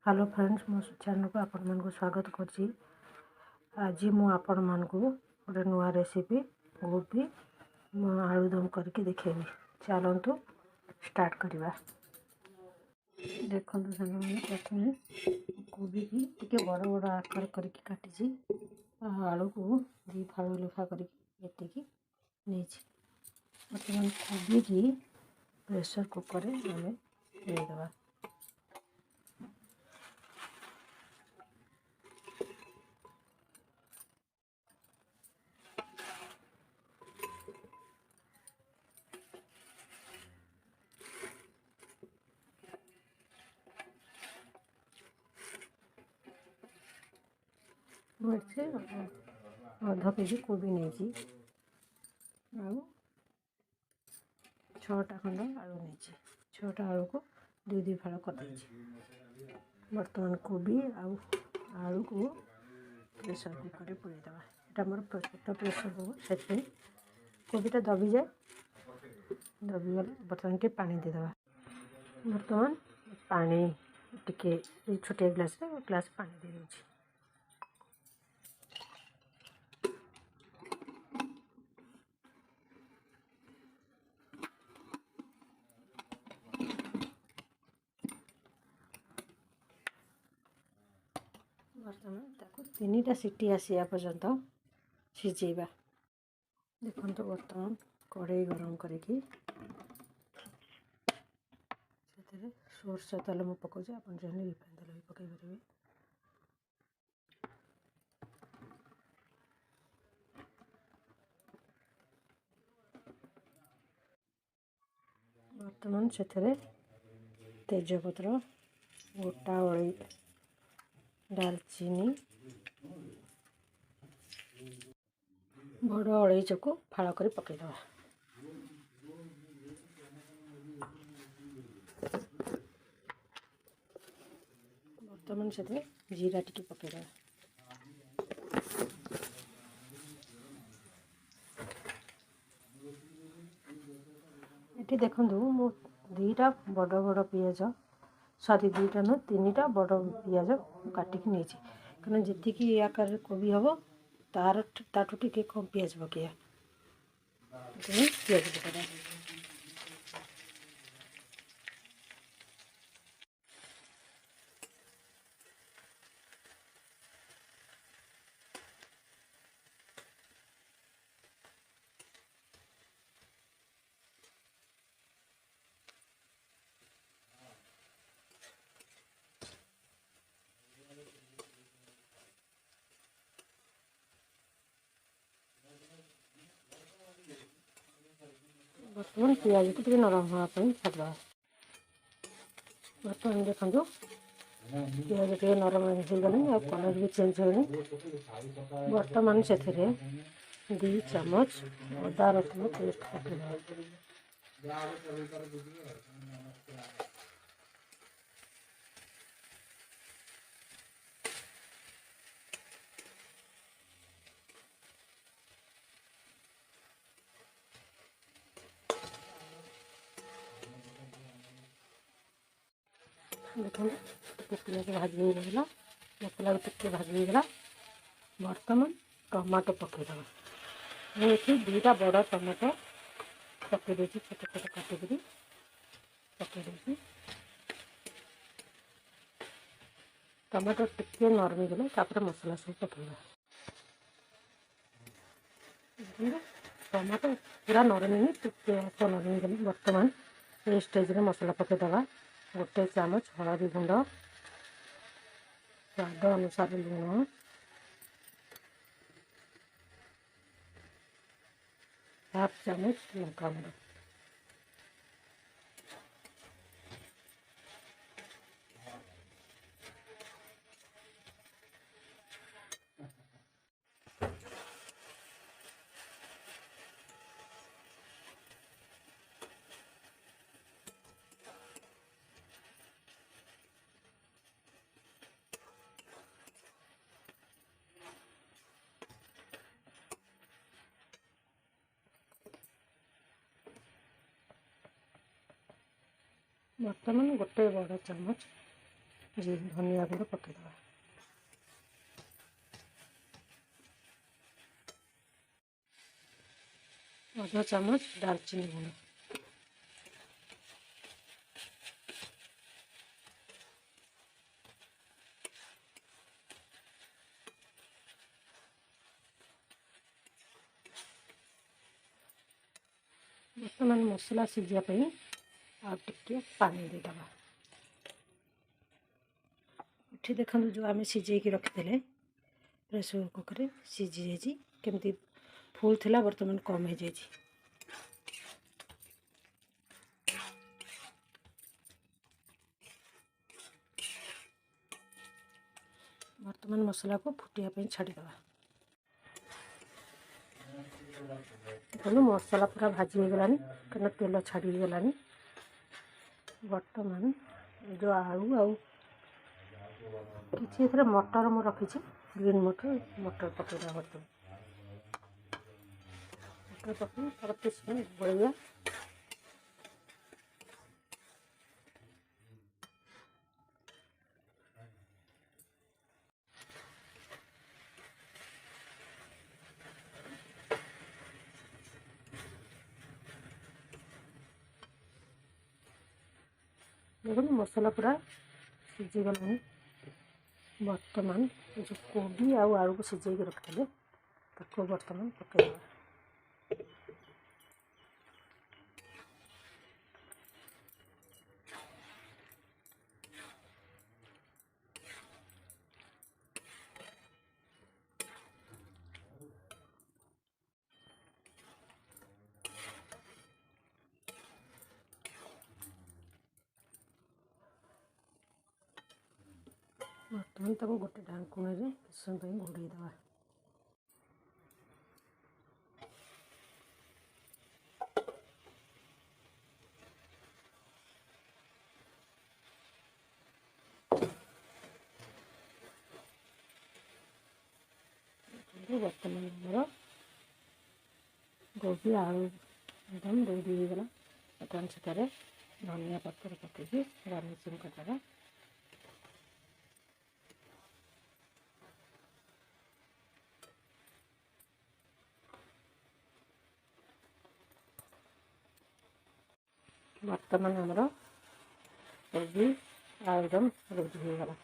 Hello friends मो channel को आपण मन को स्वागत करछि। आज मु आपण मन को गोटे नुआ रेसिपी गोभी आलूदम करके देखेबी। चलतु स्टार्ट करवा। देखो सामने प्रथम गोभी की टिके बड़ बड़ आकार करके काटी आलू को दी फाड़ लेखा करके बर्तमान गोभी की प्रेशर कुकर में देदेवा। से अध केजी कोबी नहीं छटा खंड आलू नहीं छटा आलू को दुई फाड़ कर बर्तमान कोबी आलू को प्रेशर कुकर पुरेदेवा। यहाँ मोर छोट प्रेशर कुकर से कोबीटा दबी जाए दबी गले बर्तमान के पानी देदेवा। बर्तमान पानी टिके छोटे ग्लास पानी दे दूँ। बर्तमान तीन टा सीटी आसा पर्यंत सिझेबा। देखो तो बर्तमान कड़ाई गरम करके सोर्स तेल मुझे पकाऊँ आप रिफाइन तेल भी पकई पारे। बर्तमान से तेजपत्र गोटा अलई दालचीनी बड़ अलईच को फाड़ कर पकईदवा। बर्तमान से जीरा टी पकईदवा। ये देखो मो दीटा बड़ बड़ पियाज सॉरी दीटा नु तीन टा बड़ पियाज काटिक नहीं कहीं जी आकार कोबी हम ताठू टे कम पियाज पकईया पियाज पकड़ा। बर्तमान पियाज को नरम हाँपाई छाड़ा। बर्तमान देखो पियाज टे नरम हो गला कलर भी चेंज हो। बर्तमान से 2 चम्मच अदा रसुण पेस्ट काट देखो पियाज भाजी हो गला मसला भी टिके भाजी होगा। बर्तमान टमाटो पकईदवा। ये 2टा बड़ टमाटो पकई दे छोट छोट काटिक पकई। टमाटो टिके नरमी गले मसला सब पकईवा। टमाटो पूरा नरमी टिके नरमी गले बर्तमान ये स्टेज रे मसला पकईदवा। गोटे चामच हलदी गुंड स्वाद अनुसार लुण हाफ चामच लंका गुंड। बर्तमान गोटे बड़ चामच धनिया गुंड पकेदवा। आधा चामच दालचीनी गुंड, बर्तमान मसला सिझापी आ पानी देदवा। ये देखो जो आम सिझे रखिले प्रेसर कुकर सिझी जाइए केमती फुल थिला बर्तमान कम हो जाए। बर्तमान मसला को फुटिया छाड़ीदवा। देखो मसला पूरा भाजी हो गलानी कहीं तेल छाड़ी गलानी। बर्तमान जो आलू आउ किसी मटर मु रखी ग्रीन मटर पकेदा। बर्तमान मटर पकई तार 30 मिनट बढ़िया। देखो मसला पूरा सिझी गलानी। बर्तमान जो कोबी आलू को सिझे रखिले ताको बर्तमान पकेदवा। बर्तमान तक गोटे ढाकुण में समय घोड़े दवा। बर्तमान आमर गोभी आलू एकदम रेडी हो गला। बर्तमान से धनिया पत्र पकईकि गार्निशिंग करदे। बर्तमान आमर कोबी एकदम रेडी हो गला।